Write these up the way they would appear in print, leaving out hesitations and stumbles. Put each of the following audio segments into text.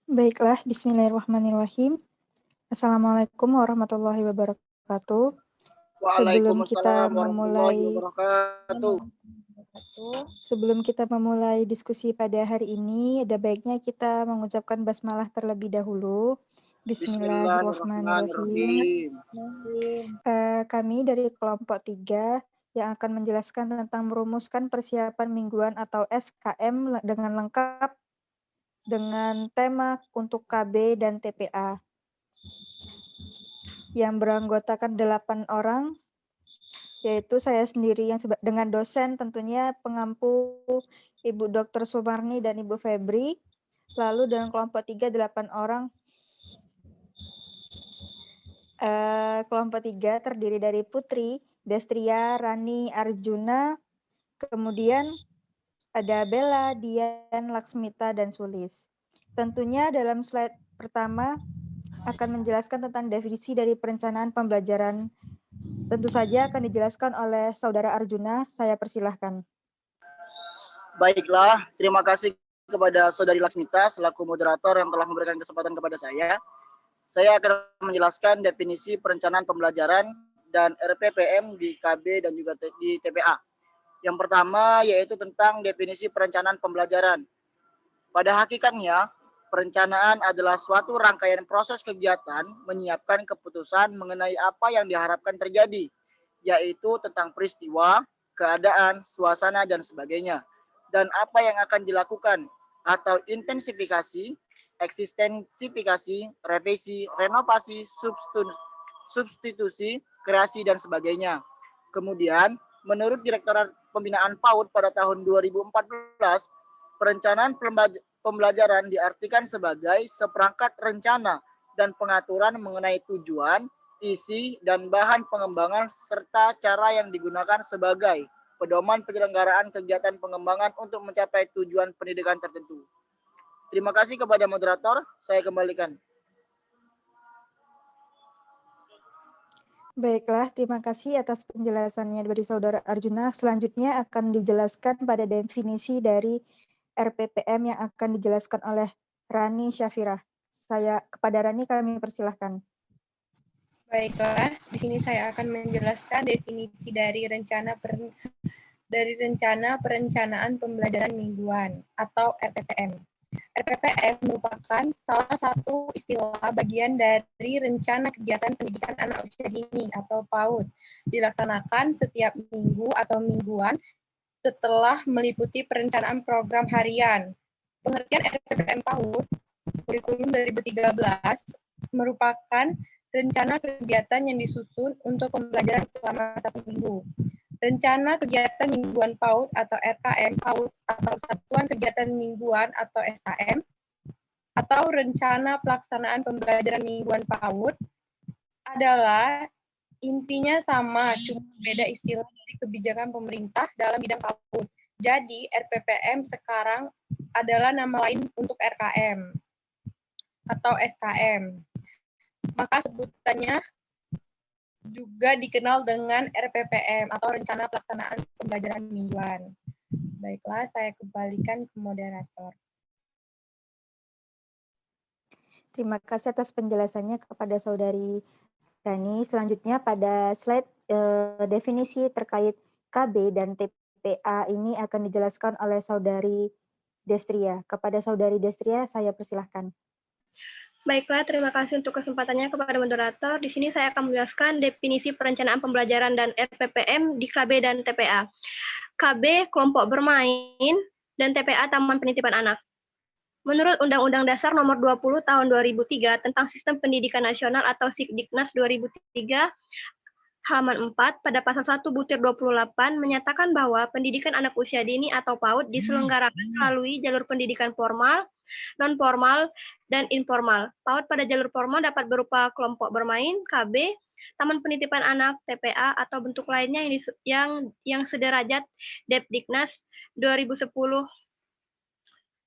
Baiklah, bismillahirrahmanirrahim. Assalamualaikum warahmatullahi wabarakatuh. Sebelum kita Waalaikumsalam warahmatullahi memulai wabarakatuh. sebelum kita memulai diskusi pada hari ini, ada baiknya kita mengucapkan basmalah terlebih dahulu. Bismillahirrahmanirrahim. Bismillahirrahmanirrahim. Kami dari kelompok 3 yang akan menjelaskan tentang merumuskan persiapan mingguan atau SKM dengan lengkap dengan tema untuk KB dan TPA. Yang beranggotakan 8 orang, yaitu saya sendiri yang dengan dosen tentunya pengampu Ibu Dr. Sumarni dan Ibu Febri. Lalu dengan kelompok 3, 8 orang. Kelompok 3 terdiri dari Putri, Destria, Rani, Arjuna, kemudian ada Bella, Dian, Laksmita, dan Sulis. Tentunya dalam slide pertama akan menjelaskan tentang definisi dari perencanaan pembelajaran. Tentu saja akan dijelaskan oleh Saudara Arjuna. Saya persilahkan. Baiklah, terima kasih kepada Saudari Laksmita selaku moderator yang telah memberikan kesempatan kepada saya. Saya akan menjelaskan definisi perencanaan pembelajaran dan RPPM di KB dan juga di TPA. Yang pertama yaitu tentang definisi perencanaan pembelajaran. Pada hakikatnya, perencanaan adalah suatu rangkaian proses kegiatan menyiapkan keputusan mengenai apa yang diharapkan terjadi, yaitu tentang peristiwa, keadaan, suasana, dan sebagainya. Dan apa yang akan dilakukan atau intensifikasi, eksistensifikasi, revisi, renovasi, substitusi, kreasi, dan sebagainya. Kemudian, menurut Direktorat Pembinaan PAUD pada tahun 2014, perencanaan pembelajaran diartikan sebagai seperangkat rencana dan pengaturan mengenai tujuan, isi, dan bahan pengembangan serta cara yang digunakan sebagai pedoman penyelenggaraan kegiatan pengembangan untuk mencapai tujuan pendidikan tertentu. Terima kasih kepada moderator, saya kembalikan. Baiklah, terima kasih atas penjelasannya dari Saudara Arjuna. Selanjutnya akan dijelaskan pada definisi dari RPPM yang akan dijelaskan oleh Rani Syafirah. Kepada Rani kami persilahkan. Baiklah, di sini saya akan menjelaskan definisi dari rencana perencanaan pembelajaran mingguan atau RPPM. RPPM merupakan salah satu istilah bagian dari rencana kegiatan pendidikan anak usia dini atau PAUD, dilaksanakan setiap minggu atau mingguan setelah meliputi perencanaan program harian. Pengertian RPPM PAUD kurikulum 2013 merupakan rencana kegiatan yang disusun untuk pembelajaran selama 1 minggu. Rencana kegiatan mingguan PAUD atau RKM PAUD atau Satuan Kegiatan Mingguan atau SKM atau rencana pelaksanaan pembelajaran mingguan PAUD adalah intinya sama, cuma beda istilah dari kebijakan pemerintah dalam bidang PAUD. Jadi RPPM sekarang adalah nama lain untuk RKM atau SKM. Maka sebutannya juga dikenal dengan RPPM atau Rencana Pelaksanaan Pembelajaran Mingguan. Baiklah, saya kembalikan ke moderator. Terima kasih atas penjelasannya kepada Saudari Rani. Selanjutnya pada slide definisi terkait KB dan TPA ini akan dijelaskan oleh Saudari Destria. Kepada Saudari Destria, saya persilahkan. Baiklah, terima kasih untuk kesempatannya kepada moderator. Di sini saya akan menjelaskan definisi perencanaan pembelajaran dan RPPM di KB dan TPA. KB, kelompok bermain, dan TPA, Taman Penitipan Anak. Menurut Undang-Undang Dasar Nomor 20 Tahun 2003 tentang Sistem Pendidikan Nasional atau Sikdiknas 2003, halaman 4 pada pasal 1 butir 28 menyatakan bahwa pendidikan anak usia dini atau PAUD diselenggarakan melalui jalur pendidikan formal, non-formal, dan informal. PAUD pada jalur formal dapat berupa kelompok bermain, KB, taman penitipan anak, TPA, atau bentuk lainnya yang sederajat Depdiknas 2010.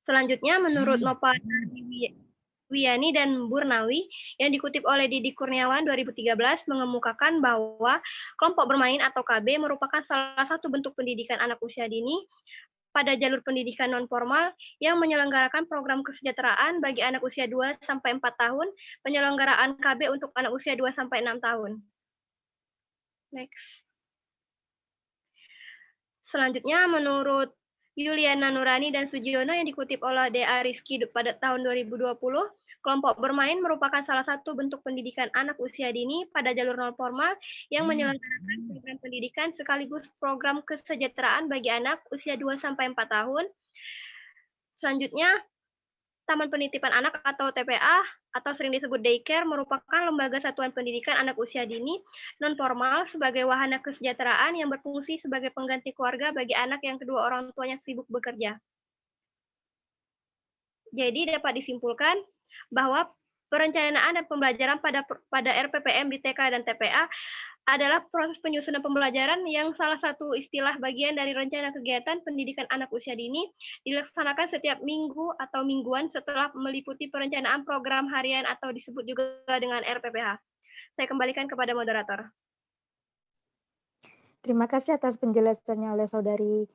Selanjutnya, menurut Nova Wiyani dan Burnawi yang dikutip oleh Didi Kurniawan 2013 mengemukakan bahwa kelompok bermain atau KB merupakan salah satu bentuk pendidikan anak usia dini pada jalur pendidikan non-formal yang menyelenggarakan program kesejahteraan bagi anak usia 2-4 tahun, penyelenggaraan KB untuk anak usia 2-6 tahun. Next. Selanjutnya, menurut Yuliana Nurani dan Sugiono yang dikutip oleh DA Rizky pada tahun 2020, kelompok bermain merupakan salah satu bentuk pendidikan anak usia dini pada jalur non formal yang menyelenggarakan program pendidikan sekaligus program kesejahteraan bagi anak usia 2-4 tahun. Selanjutnya, Taman Penitipan Anak atau TPA atau sering disebut daycare merupakan lembaga satuan pendidikan anak usia dini non-formal sebagai wahana kesejahteraan yang berfungsi sebagai pengganti keluarga bagi anak yang kedua orang tuanya sibuk bekerja. Jadi dapat disimpulkan bahwa perencanaan dan pembelajaran pada RPPM di TK dan TPA adalah proses penyusunan pembelajaran yang salah satu istilah bagian dari rencana kegiatan pendidikan anak usia dini dilaksanakan setiap minggu atau mingguan setelah meliputi perencanaan program harian atau disebut juga dengan RPPH. Saya kembalikan kepada moderator. Terima kasih atas penjelasannya oleh Saudari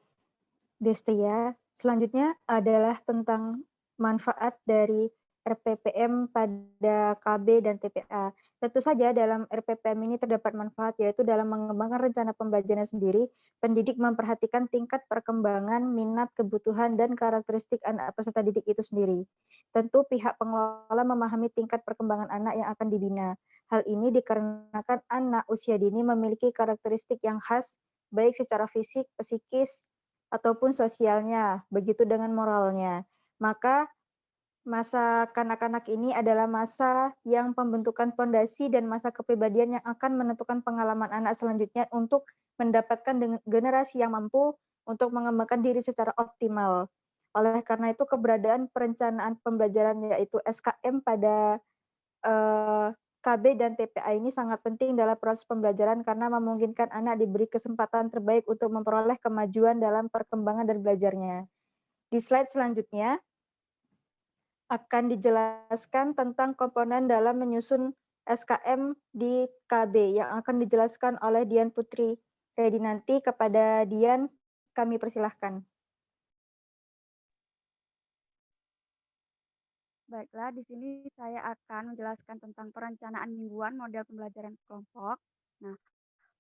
Destia. Selanjutnya adalah tentang manfaat dari RPPM pada KB dan TPA. Tentu saja dalam RPPM ini terdapat manfaat, yaitu dalam mengembangkan rencana pembelajaran sendiri, pendidik memperhatikan tingkat perkembangan, minat, kebutuhan, dan karakteristik anak peserta didik itu sendiri. Tentu pihak pengelola memahami tingkat perkembangan anak yang akan dibina. Hal ini dikarenakan anak usia dini memiliki karakteristik yang khas, baik secara fisik, psikis, ataupun sosialnya, begitu dengan moralnya. Maka masa kanak-kanak ini adalah masa yang pembentukan fondasi dan masa kepribadian yang akan menentukan pengalaman anak selanjutnya untuk mendapatkan generasi yang mampu untuk mengembangkan diri secara optimal. Oleh karena itu keberadaan perencanaan pembelajaran yaitu SKM pada KB dan TPA ini sangat penting dalam proses pembelajaran karena memungkinkan anak diberi kesempatan terbaik untuk memperoleh kemajuan dalam perkembangan dan belajarnya. Di slide selanjutnya akan dijelaskan tentang komponen dalam menyusun SKM di KB yang akan dijelaskan oleh Dian Putri Redinanti. Kepada Dian, kami persilahkan. Baiklah, di sini saya akan menjelaskan tentang perencanaan mingguan model pembelajaran kelompok. Nah,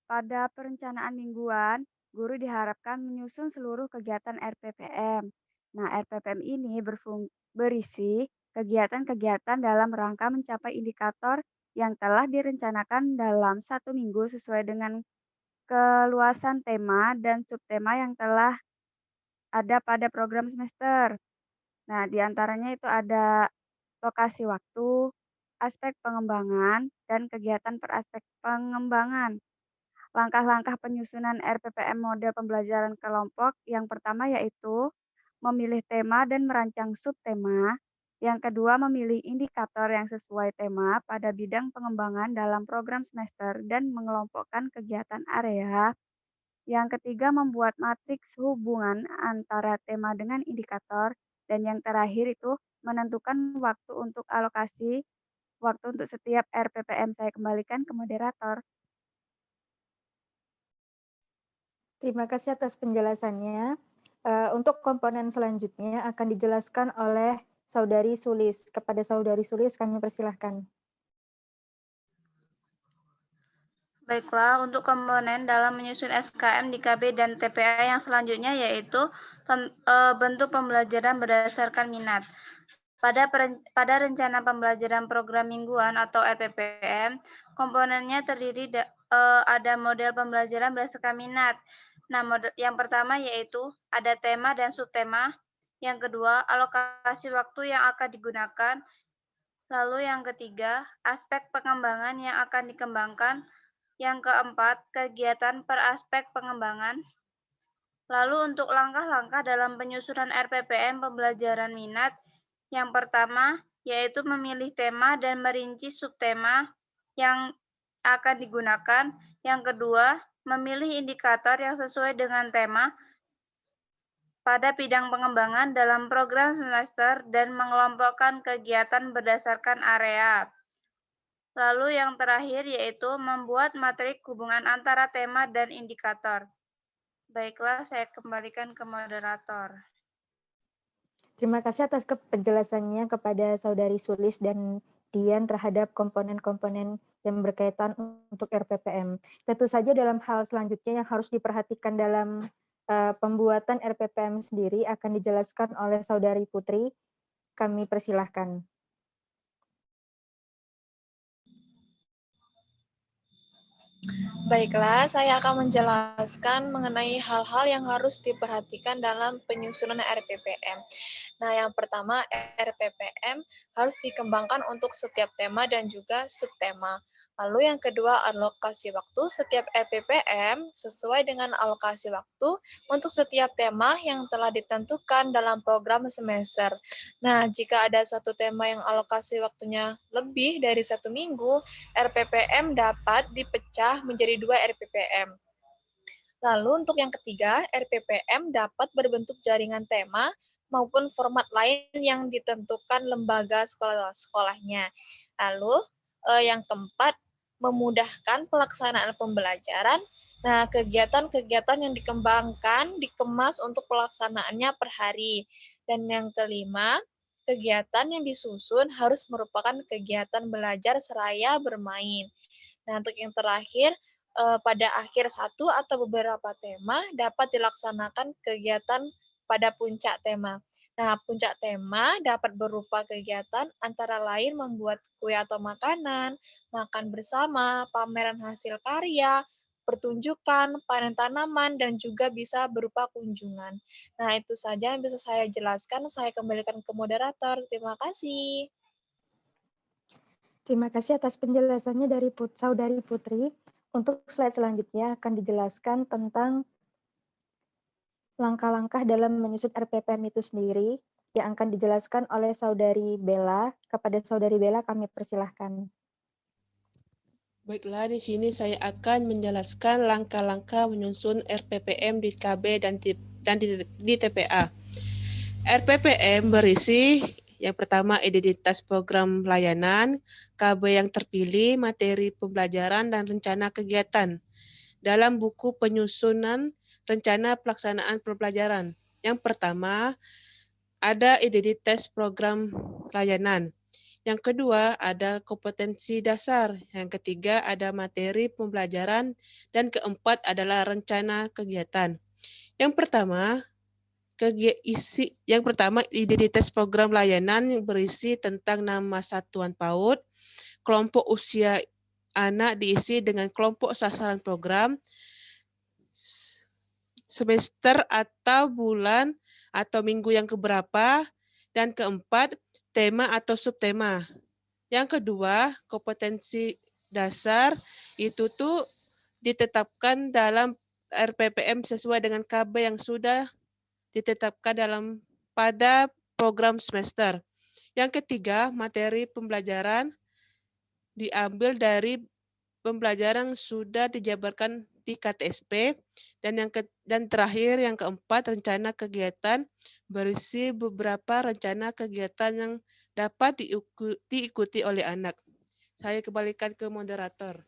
pada perencanaan mingguan, guru diharapkan menyusun seluruh kegiatan RPPM. Nah, RPPM ini berisi kegiatan-kegiatan dalam rangka mencapai indikator yang telah direncanakan dalam 1 minggu sesuai dengan keluasan tema dan subtema yang telah ada pada program semester. Nah, di antaranya itu ada lokasi waktu, aspek pengembangan, dan kegiatan per aspek pengembangan. Langkah-langkah penyusunan RPPM model pembelajaran kelompok yang pertama yaitu memilih tema dan merancang subtema. Yang kedua, memilih indikator yang sesuai tema pada bidang pengembangan dalam program semester dan mengelompokkan kegiatan area. Yang ketiga, membuat matriks hubungan antara tema dengan indikator. Dan yang terakhir itu menentukan waktu untuk alokasi waktu untuk setiap RPPM. Saya kembalikan ke moderator. Terima kasih atas penjelasannya. Untuk komponen selanjutnya akan dijelaskan oleh Saudari Sulis. Kepada Saudari Sulis kami persilahkan. Baiklah, untuk komponen dalam menyusun SKM di KB dan TPA yang selanjutnya yaitu bentuk pembelajaran berdasarkan minat. Pada rencana pembelajaran program mingguan atau RPPM, komponennya terdiri ada model pembelajaran berdasarkan minat. Nah, yang pertama yaitu ada tema dan subtema. Yang kedua, alokasi waktu yang akan digunakan. Lalu yang ketiga, aspek pengembangan yang akan dikembangkan. Yang keempat, kegiatan per aspek pengembangan. Lalu untuk langkah-langkah dalam penyusunan RPPM pembelajaran minat, yang pertama yaitu memilih tema dan merinci subtema yang akan digunakan. Yang kedua, memilih indikator yang sesuai dengan tema pada bidang pengembangan dalam program semester dan mengelompokkan kegiatan berdasarkan area. Lalu yang terakhir yaitu membuat matrik hubungan antara tema dan indikator. Baiklah, saya kembalikan ke moderator. Terima kasih atas penjelasannya kepada Saudari Sulis dan Dian terhadap komponen-komponen yang berkaitan untuk RPPM. Tentu saja dalam hal selanjutnya yang harus diperhatikan dalam pembuatan RPPM sendiri akan dijelaskan oleh Saudari Putri. Kami persilahkan. Baiklah, saya akan menjelaskan mengenai hal-hal yang harus diperhatikan dalam penyusunan RPPM. Nah, yang pertama, RPPM harus dikembangkan untuk setiap tema dan juga subtema. Lalu yang kedua, alokasi waktu. Setiap RPPM sesuai dengan alokasi waktu untuk setiap tema yang telah ditentukan dalam program semester. Nah, jika ada suatu tema yang alokasi waktunya lebih dari 1 minggu, RPPM dapat dipecah menjadi 2 RPPM. Lalu untuk yang ketiga, RPPM dapat berbentuk jaringan tema maupun format lain yang ditentukan lembaga sekolahnya. Lalu yang keempat, memudahkan pelaksanaan pembelajaran. Nah, kegiatan-kegiatan yang dikembangkan dikemas untuk pelaksanaannya per hari. Dan yang kelima, kegiatan yang disusun harus merupakan kegiatan belajar seraya bermain. Nah, untuk yang terakhir, pada akhir satu atau beberapa tema dapat dilaksanakan kegiatan pada puncak tema. Nah, puncak tema dapat berupa kegiatan antara lain membuat kue atau makanan, makan bersama, pameran hasil karya, pertunjukan, panen tanaman, dan juga bisa berupa kunjungan. Nah, itu saja yang bisa saya jelaskan. Saya kembalikan ke moderator. Terima kasih. Terima kasih atas penjelasannya dari Saudari Putri. Untuk slide selanjutnya akan dijelaskan tentang langkah-langkah dalam menyusun RPPM itu sendiri yang akan dijelaskan oleh Saudari Bella. Kepada Saudari Bella kami persilahkan. Baiklah, di sini saya akan menjelaskan langkah-langkah menyusun RPPM di KB dan di TPA. RPPM berisi yang pertama identitas program layanan, KB yang terpilih, materi pembelajaran, dan rencana kegiatan. Dalam buku penyusunan rencana pelaksanaan pembelajaran. Yang pertama, ada identitas program layanan. Yang kedua, ada kompetensi dasar. Yang ketiga, ada materi pembelajaran. Dan keempat adalah rencana kegiatan. Yang pertama, identitas program layanan yang berisi tentang nama satuan PAUD, kelompok usia anak diisi dengan kelompok sasaran program, semester atau bulan atau minggu yang keberapa, dan keempat, tema atau subtema. Yang kedua, kompetensi dasar itu tuh ditetapkan dalam RPPM sesuai dengan KB yang sudah ditetapkan pada program semester. Yang ketiga, materi pembelajaran diambil dari pembelajaran yang sudah dijabarkan di KTSP, dan terakhir yang keempat, rencana kegiatan berisi beberapa rencana kegiatan yang dapat diikuti oleh anak. Saya kembalikan ke moderator.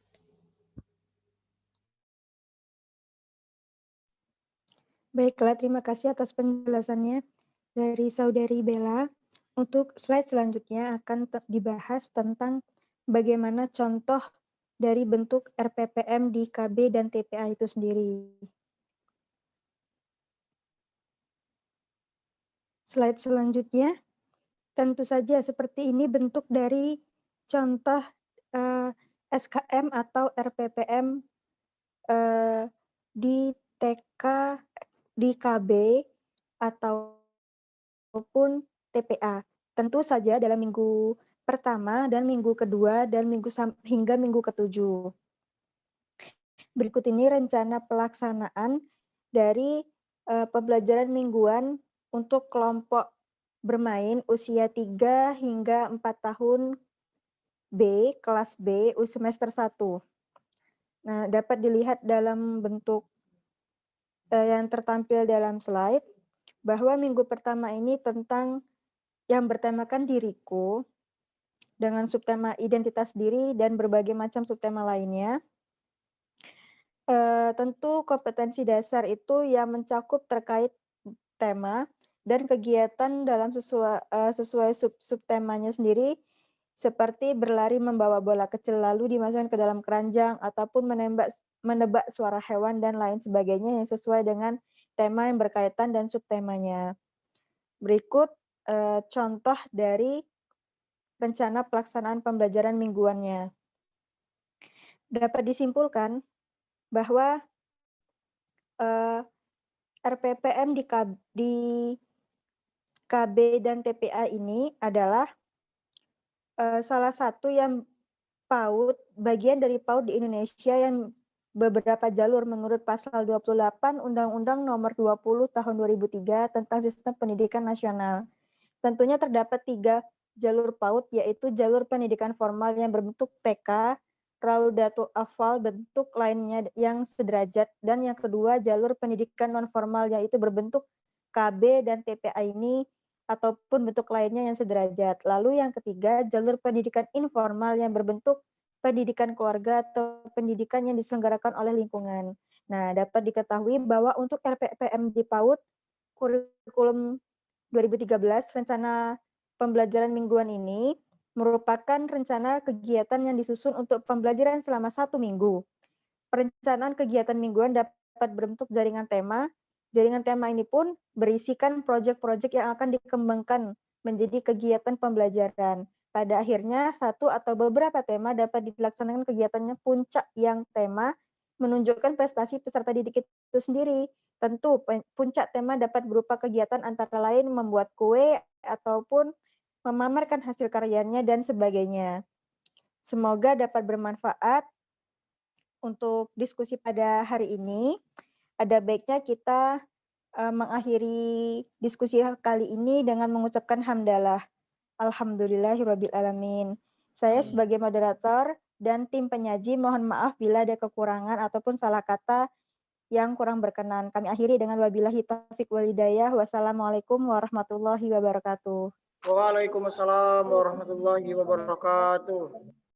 Baiklah, terima kasih atas penjelasannya dari Saudari Bella. Untuk slide selanjutnya akan dibahas tentang bagaimana contoh dari bentuk RPPM di KB dan TPA itu sendiri. Slide selanjutnya, tentu saja seperti ini bentuk dari contoh SKM atau RPPM di TK, di KB, ataupun TPA. Tentu saja dalam minggu pertama dan minggu kedua dan hingga minggu ke-7. Berikut ini rencana pelaksanaan dari pembelajaran mingguan untuk kelompok bermain usia 3 hingga 4 tahun B, kelas B, semester 1. Nah, dapat dilihat dalam bentuk yang tertampil dalam slide, bahwa minggu pertama ini tentang yang bertemakan diriku, dengan subtema identitas diri dan berbagai macam subtema lainnya. Tentu kompetensi dasar itu yang mencakup terkait tema dan kegiatan dalam sesuai subtemanya sendiri, seperti berlari membawa bola kecil lalu dimasukkan ke dalam keranjang, ataupun menebak suara hewan dan lain sebagainya yang sesuai dengan tema yang berkaitan dan subtemanya. Berikut contoh dari rencana pelaksanaan pembelajaran mingguannya. Dapat disimpulkan bahwa RPPM di KB dan TPA ini adalah salah satu yang bagian dari PAUD di Indonesia yang beberapa jalur menurut pasal 28 Undang-Undang Nomor 20 Tahun 2003 tentang Sistem Pendidikan Nasional. Tentunya terdapat 3 jalur PAUD, yaitu jalur pendidikan formal yang berbentuk TK, Raudatul Atfal bentuk lainnya yang sederajat, dan yang kedua jalur pendidikan non formal yaitu berbentuk KB dan TPA ini ataupun bentuk lainnya yang sederajat. Lalu yang ketiga jalur pendidikan informal yang berbentuk pendidikan keluarga atau pendidikan yang diselenggarakan oleh lingkungan. Nah, dapat diketahui bahwa untuk RPPM di PAUD kurikulum 2013 rencana pembelajaran mingguan ini merupakan rencana kegiatan yang disusun untuk pembelajaran selama 1 minggu. Perencanaan kegiatan mingguan dapat berbentuk jaringan tema. Jaringan tema ini pun berisikan proyek-proyek yang akan dikembangkan menjadi kegiatan pembelajaran. Pada akhirnya, satu atau beberapa tema dapat dilaksanakan kegiatannya puncak yang tema menunjukkan prestasi peserta didik itu sendiri. Tentu, puncak tema dapat berupa kegiatan antara lain membuat kue ataupun memamerkan hasil karyanya, dan sebagainya. Semoga dapat bermanfaat untuk diskusi pada hari ini. Ada baiknya kita mengakhiri diskusi kali ini dengan mengucapkan hamdalah. Alhamdulillahirrabbilalamin. Saya sebagai moderator dan tim penyaji mohon maaf bila ada kekurangan ataupun salah kata yang kurang berkenan. Kami akhiri dengan wabillahi taufiq wal hidayah. Wassalamualaikum warahmatullahi wabarakatuh. Waalaikumsalam warahmatullahi wabarakatuh.